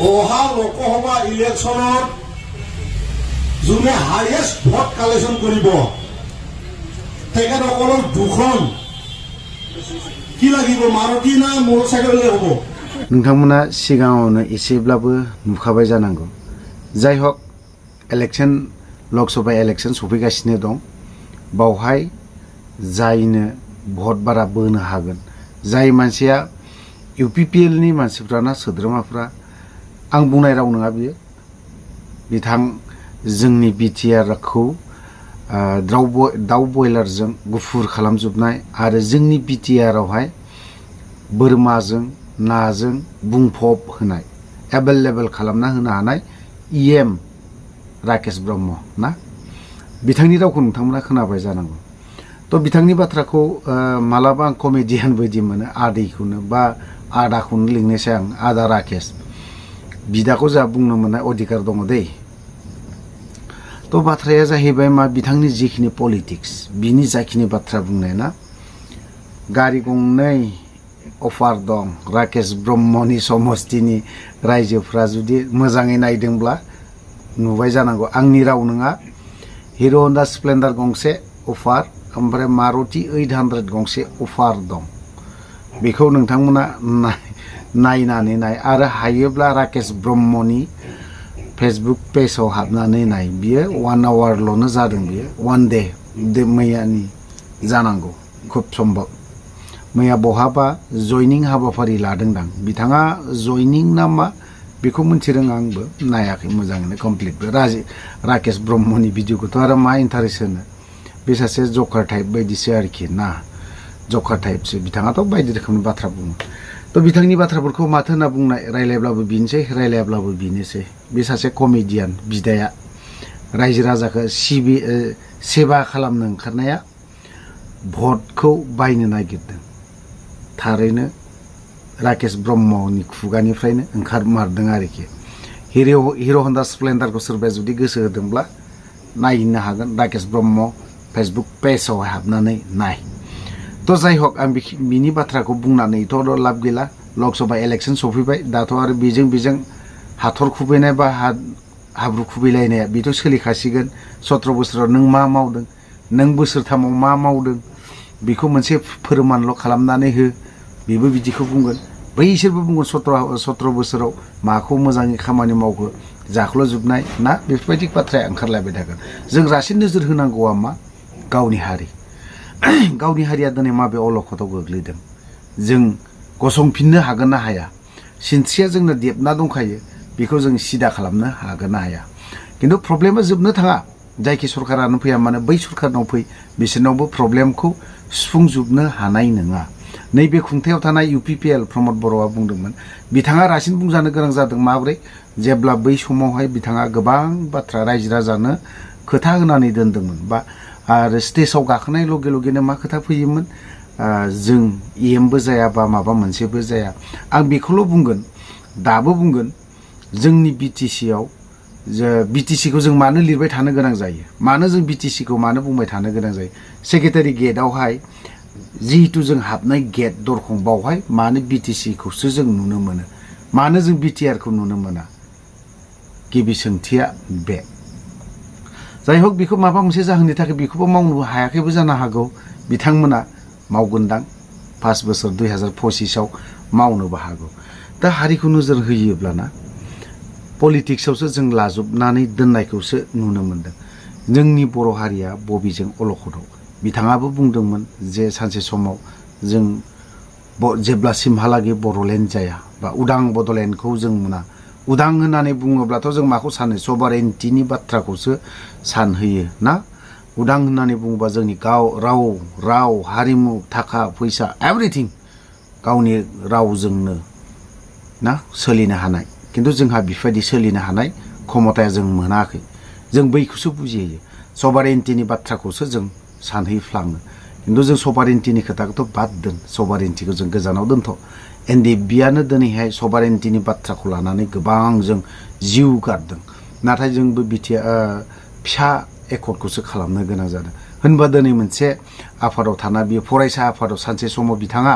অহা লোকসভা ইলেকশ্যনত যোনে highest vote collection কৰিব তেখেতসকলৰ দুখন কি লাগিব মাৰুতি না মটৰচাইকেল হ'ব नोंथांमोना सिगाङावनो एसेब्लाबो नुखाबाय जानांगौ जाय हक इलेक्शन लकसभा इलेक्शन सफैगासिनो दं बावहाय जायनो भट बारा बोनो हागोन जाय मानसिया UPPL नि मानसिफ्राना सोद्रोमाफ्रा आं बुंनाय राव नङा बियो बिथां जोंनि BTR खौ दाउ बयलारजों गुफुर खालामजोबनाय आरो जोंनि BTR आवहाय बोरमाजों नाजों बुंफब होनाय एभेलेबल खालामना होनो हानाय EM राकेश ब्रह्म ना बिथांनि रावखौ नोंथांमोना खोनाबाय जानांगौ तो बिथांनि बाथ्राखौ मालाबा आं कमेडियान बायदि मोनो आदैखौनो बा आदाखौनो लिंनोसै आं आदा राकेश बिदाखौ जा बुंनो मोननाय अधिकार दङ दै तो बाथ्राया जाहैबाय मा बिथांनि जिखिनि पलिटिक्स बिनि जाखिनि बाथ्रा बुंनाय ना गारि गंनै अफार दं राकेश ब्रह्मनि समस्तिनि रायजोफ्रा जुदि मोजाङै नायदोंब्ला नुबाय जानांगौ आंनि राव नङा हिरो हन्डा स्प्लेन्डार गंसे अफार ओमफ्राय मारुति 800 गंसे अफार दं बेखौ नोंथांमोना नायनानै नाय आरो हायोब्ला राकेश ब्रह्मनि फेसबुक पेजाव हाबनानै नाय बियो 1 आवारल'नो जादों बियो 1 डे मैयानि जानांगौ खुब सम्भब मैया बहाबा जयनिं हाबाफारि लादोंदां बिथाङा जयनिं ना मा बेखौ मिथिरों आंबो नायाखै मोजाङैनो कमप्लिटबो राकेश ब्रह्मनि भिडिअखौथ' आरो मा इन्टारेस्ट होनो बे सासे जकार टाइप बायदिसो आरोखि ना जकार टाइपसो बिथाङाथ' बायदि रोखोमनि बाथ्रा बुङो तो बिथांनि बाथ्राफोरखौ माथो होनना बुंनाय रायलायब्लाबो बिनोसै रायलायाब्लाबो बिनोसै बे सासे कमेडियान बिदाया रायजो राजाखौ सेवा खालामनो ओंखारनाया भटखौ बायनो नागिरदों थारैनो राकेश ब्रह्मनि खुगानिफ्रायनो ओंखारमारदों आरोखि हिरो हन्डा स्प्लेन्डारखौ सोरबाया जुदि गोसो होदोंब्ला नायनो हागोन राकेश ब्रह्म फेसबुक पेजाव हाबनानै नाय तो जाय हक आं बिनि बाथ्राखौ बुंनानैथ' लाब गैला लकसभा इलेक्शन सफैबाय दाथ' आरो बेजों हाथर खुबैनाय बा हाब्रु खुबैलायनाया बेथ' सोलिखासिगोन 17 बोसोराव नों मा मावदों नों बोसोरथामाव मा मावदों बेखौ मोनसे फोरमानल' खालामनानै हो बेबो बिदिखौ बुंगोन बैसोरबो बुंगोन 17 बोसोराव माखौ मोजाङै खामानि मावखो जाख्ल'जोबनाय ना बेफोरबायदि बाथ्राया ओंखारलायबाय थागोन जों रासिन नोजोर होनांगौआ मा गावनि हारि गावनि हारिया दिनै माबे अलखदाव गोग्लैदों जों गसंफिननो हागोन ना हाया सिनस्रिया जोंनो देबना दंखायो बेखौ जों सिदा खालामनो हागोन ना हाया खिन्थु प्रब्लेमा जोबनो थाङा जायखि सरकारानो फैया मानो बै सरकारनाव फै बिसोरनावबो प्रब्लेमखौ सुफुंजोबनो हानाय नङा नैबे खुंथायाव थानाय UPPL प्रमद बर'आ बुंदोंमोन बिथाङा रासिन बुंजानो गोनां जादों माब्रै जेब्ला बै समावहाय बिथाङा गोबां बाथ्रा रायजो राजानो खोथा होनानै दोनदोंमोन बा आरो स्टेजाव गाखोनाय लगे लगेनो मा खोथा फैयोमोन जों EMबो जाया बा माबा मोनसेबो जाया आं बेखौल' बुंगोन दाबो बुंगोन जोंनि BTC आव BTC खौ जों मानो लिरबाय थानो गोनां जायो मानो जों BTC खौ मानो बुंबाय थानो गोनां जायो सेक्रेटारि गेटआवहाय जिहेतु जों हाबनाय गेट दरखं बावहाय मानो BTC खौसो जों नुनो मोनो मानो जों BTR खौ नुनो मोना गिबि सोंथिया बे जाय हक बेखौ माबा मोनसे जाहोननि थाखाय बेखौबो मावनो हायाखैबो जानो हागौ बिथांमोना मावगोनदां 5 बोसोर 2025 आव मावनोबो हागौ दा हारिखौ नोजोर होयोब्लाना पलिटिक्सआवसो जों लाजोबनानै दोननायखौसो नुनो मोनदों जोंनि बर' हारिया बबेजों अलखदाव बिथाङाबो बुंदोंमोन जे सानसे समाव जों जेब्लासिमहालागै बर'लेण्ड जाया बा उदां बड'लेण्डखौ जों मोना उदां होननानै बुङोब्लाथ' जों माखौ सानो सभारेन्टिनि बाथ्राखौसो सानहोयो ना उदां होननानै बुङोबा जोंनि राव हारिमु थाखा फैसा एभ्रिथिं गावनि रावजोंनो ना सोलिनो हानाय खिन्थु जोंहा बेबायदि सोलिनो हानाय क्षमताया जों मोनाखै जों बैखौसो बुजियो सभारेन्टिनि बाथ्राखौसो जों सानहैफ्लाङो खिन्थु जों सभारेन्टिनि खोथाखौथ' बाद दोन सभारेन्टिखौ जों गोजानाव दोनथ' NDBआनो दिनैहाय सभारेन्टिनि बाथ्राखौ लानानै गोबां जों जिउ गारदों नाथाय जोंबो फिसा एकर्डखौसो खालामनो गोनां जादों होनबा दिनै मोनसे आफादाव थाना बे फरायसा आफादाव सानसे समाव बिथाङा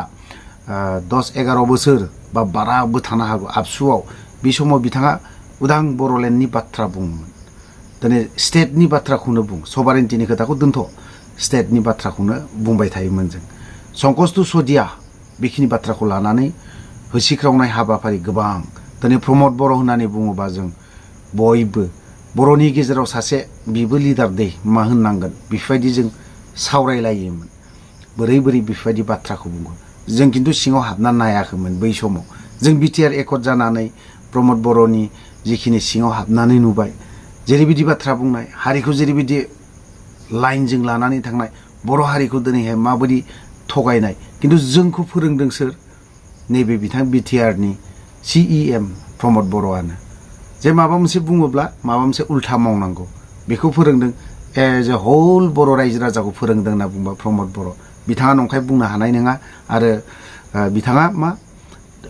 10-11 बोसोर बा बाराबो थानो हागौ आबसुआव बे समाव बिथाङा उदां बर'लेण्डनि बाथ्रा बुङोमोन दिनै स्टेटनि बाथ्राखौनो बुं सभारेन्टिनि खोथाखौ दोनथ' स्टेटनि बाथ्राखौनो बुंबाय थायोमोन जों संकष्ट सदिया बेखिनि बाथ्राखौ लानानै होसिख्रावनाय हाबाफारि गोबां दिनै प्रमद बर' होननानै बुङोबा जों बयबो बर'नि गेजेराव सासे बिबो लिडार दे मा होननांगोन बेफोरबायदि जों सावरायलायोमोन बोरै बेफोरबायदि बाथ्राखौ बुङो जों खिन्थु सिङाव हाबना नायाखैमोन बै समाव जों बिटिआर एकर्ड जानानै प्रमद बर'नि जिखिनि सिङाव हाबनानै नुबाय जेरैबायदि बाथ्रा बुंनाय हारिखौ जेरैबायदि लाइनजों लानानै थांनाय बर' हारिखौ दिनैहाय माबायदि थगायनाय खिन्थु जोंखौ फोरोंदों सोर नैबे बिथां बिटिआरनि CEM प्रमद बर'आनो जे माबा मोनसे बुङोब्ला माबा मोनसे उल्था मावनांगौ बेखौ फोरोंदों एज ए हल बर' रायजो राजाखौ फोरोंदों होनना बुंबा प्रमद बर' बिथाङा नंखाय बुंनो हानाय नङा आरो बिथाङा मा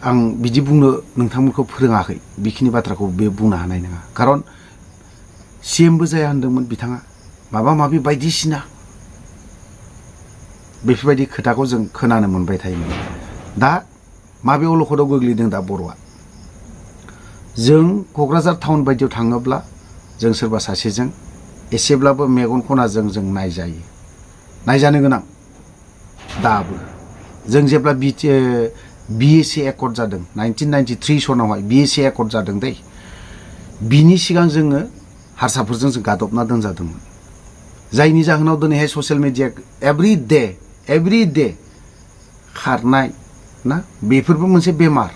आं बिदि बुंनो नोंथांमोनखौ फोरोङाखै बेखिनि बाथ्राखौ बे बुंनो हानाय नङा खारन CMबो जाया होनदोंमोन बिथाङा माबा माबि बायदिसिना बेफोरबायदि खोथाखौ जों खोनानो मोनबाय थायोमोन दा माबे अलखदाव गोग्लैदों दा बर'आ जों क'क्राझार टाउन बायदियाव थाङोब्ला जों सोरबा सासेजों एसेब्लाबो मेगन खनाजों जों नायजानो गोनां दाबो जों जेब्ला BSc एकर्ड जादों 1993 सनावहाय BSc एकर्ड जादों दै बिनि सिगां जोङो हारसाफोरजों जों गादबना दोनजादोंमोन जायनि जाहोनाव दिनैहाय ससियेल मिडिया एभ्रि डे खारनाय ना बेफोरबो मोनसे बेमार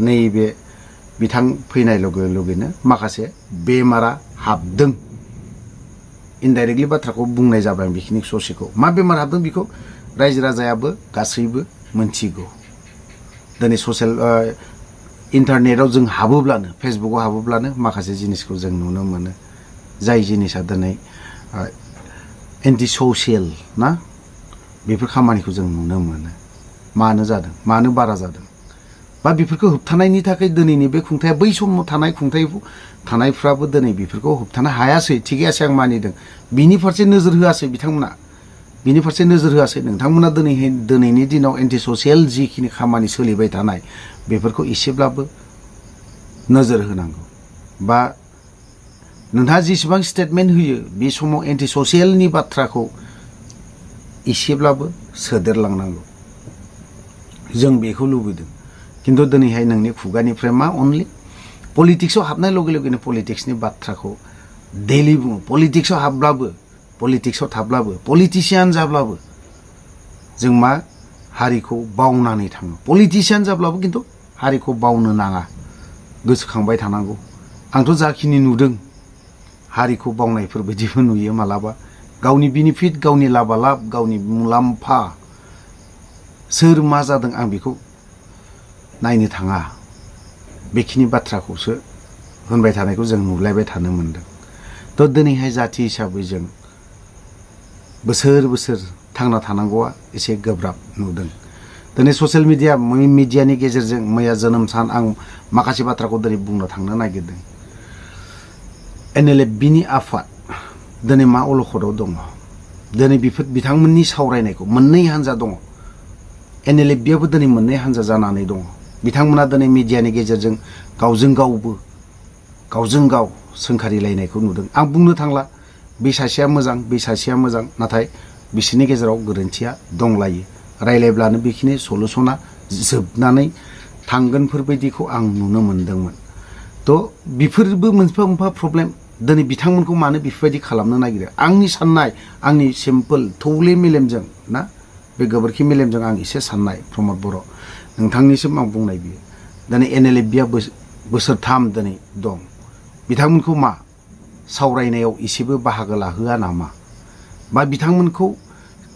नैबे बिथां फैनाय लगे लगेनो माखासे बेमारा हाबदों इनडाइरेक्टलि बाथ्राखौ बुंनाय जाबाय आं बेखिनि ससेखौ मा बेमार हाबदों बेखौ रायजो राजायाबो गासैबो मोनथिगौ दिनै ससियेल इन्टारनेटआव जों हाबोब्लानो फेसबुकआव हाबोब्लानो माखासे जिनिसखौ जों नुनो मोनो जाय जिनिसा दिनै एन्टि ससियेल ना बेफोर खामानिखौ जों नुनो मोनो मानो जादों मानो बारा जादों बा बेफोरखौ होबथानायनि थाखाय दिनैनि बे खुंथाया बै समाव थानायफ्राबो दिनै बेफोरखौ होबथानो हायासै थिगैयासै आं मानिदों बिनि फारसे नोजोर होआसै बिथांमोना बिनि फारसे नोजोर होआसै नोंथांमोना दिनैनि दिनाव एन्टि ससियेल जिखिनि खामानि सोलिबाय थानाय बेफोरखौ एसेब्लाबो नोजोर होनांगौ बा नोंथाङा जेसेबां स्टेटमेन्ट होयो बे समाव एन्टि ससियेलनि बाथ्राखौ एसेब्लाबो सोदेरलांनांगौ जों बेखौ लुबैदों खिन्थु दिनैहाय नोंनि खुगानिफ्राय मा अनलि पलिटिक्सआव हाबनाय लगे लगेनो पलिटिक्सनि बाथ्राखौ डेलि बुङो पलिटिक्सआव हाबब्लाबो पलिटिक्सआव थाब्लाबो पलिटिसियान जाब्लाबो जों मा हारिखौ बावनानै थाङो पलिटिसियान जाब्लाबो खिन्थु हारिखौ बावनो नाङा गोसोखांबाय थानांगौ आंथ' जाखिनि नुदों हारिखौ बावनायफोर बायदिबो नुयो मालाबा गावनि बेनिफिट गावनि लाबालाब गावनि मुलाम्फा सोर मा जादों आं बेखौ नायनो थाङा बेखिनि बाथ्राखौसो होनबाय थानायखौ जों नुलायबाय थानो मोनदों थ' दिनैहाय जाथि हिसाबै जों बोसोर थांना थानांगौआ एसे गोब्राब नुदों दिनै ससियेल मिडियानि गेजेरजों मैया जोनोम सान आं माखासे बाथ्राखौ दिनै बुंनो थांनो नागिरदों NLFBनि आफाद दिनै मा अलखदाव दङ दिनै बेफोर बिथांमोननि सावरायनायखौ मोननै हान्जा दङ NLFBआबो दिनै मोननै हान्जा जानानै दङ बिथांमोना दिनै मिडियानि गेजेरजों गावजों गाव सोंखारिलायनायखौ नुदों आं बुंनो थांला बे सासेया मोजां नाथाय बिसोरनि गेजेराव गोरोन्थिया दंलायो रायलायब्लानो बेखिनि सलुसना जोबनानै थांगोनफोरबायदिखौ आं नुनो मोनदोंमोन थ' बेफोरबो मोनफा प्रब्लेम दिनै बिथांमोनखौ मानो बेफोरबायदि खालामनो नागिरो आंनि साननाय आंनि सिम्पोल थौले मेलेमजों ना बे गोबोरखि मेलेमजों आं एसे साननाय प्रमद बर' नोंथांनिसिम आं बुंनाय बियो दिनै NLFBआ बोसोरथाम दिनै दं बिथांमोनखौ मा सावरायनायाव एसेबो बाहागो लाहोआ नामा बा बिथांमोनखौ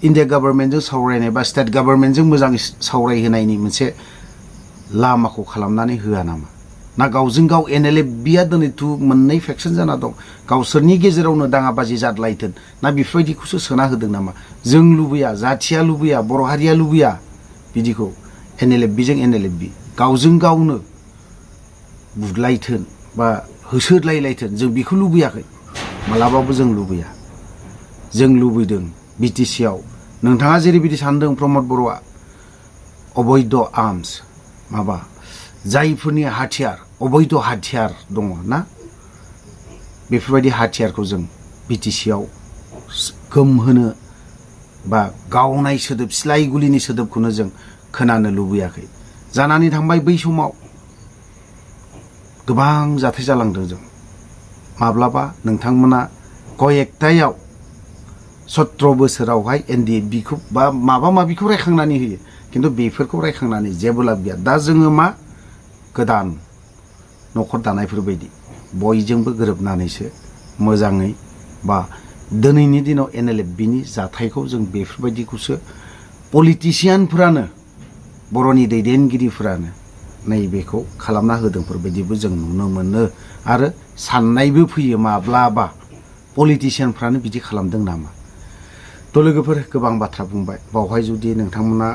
इन्डिया गभर्नमेन्टजों सावरायनाय बा स्टेट गभर्नमेन्टजों मोजां सावरायहोनायनि मोनसे लामाखौ खालामनानै होआ नामा ना गावजों गाव NLFBआ दिनैथ' मोननै फेक्सन जाना दं गावसोरनि गेजेरावनो दाङाबाजि जादलायथों ना बेफोरबायदिखौसो सोना होदों नामा जों लुबैया जाथिया लुबैया बर' हारिया लुबैया बिदिखौ NLFBजों NLFB गावजों गावनो बुदलायथों बा होसोलायथों जों बेखौ लुबैयाखै मालाबाबो जों लुबैया जों लुबैदों BTCआव नोंथाङा जेरैबायदि सानदों प्रमद बर'आ अबैध आर्मस माबा जायफोरनि हाथियार अबैध हाथियार दङ ना बेफोरबायदि हाथियारखौ जों बिटिसिआव गोमहोनो बा गावनाय सोदोब सिलाय गुलिनि सोदोबखौनो जों खोनानो लुबैयाखै जानानै थांबाय बै समाव गोबां जाथाय जालांदों जों माब्लाबा नोंथांमोना कयेकतायाव 17 बोसोरावहाय NDFB खौ बा माबा माबिखौ रायखांनानै होयो खिन्थु बेफोरखौ रायखांनानै जेबो लाब गैया दा जोङो मा गोदान न'खर दानायफोर बायदि बयजोंबो गोरोबनानैसो मोजाङै बा दिनैनि दिनाव NLFB नि जाथायखौ जों बेफोरबायदिखौसो पलिटिशियानफोरानो बर'नि दैदेनगिरिफोरानो नैबेखौ खालामना होदोंफोरबायदिबो जों नुनो मोनो आरो साननायबो फैयो माब्लाबा पलिटिशियानफ्रानो बिदि खालामदों नामा थ' लोगोफोर गोबां बाथ्रा बुंबाय बावहाय जुदि नोंथांमोना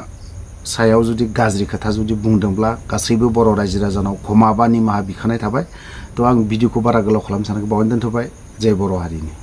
सायाव जुदि गाज्रि खोथा जुदि बुंदोंब्ला गासैबो बर' रायजो राजानाव क्षमा बा निमाहा बिखानाय थाबाय थ' आं भिडिअखौ बारा गोलाव खालामनो सानाखै बावहाय दोनथ'बाय जय बर' हारिनि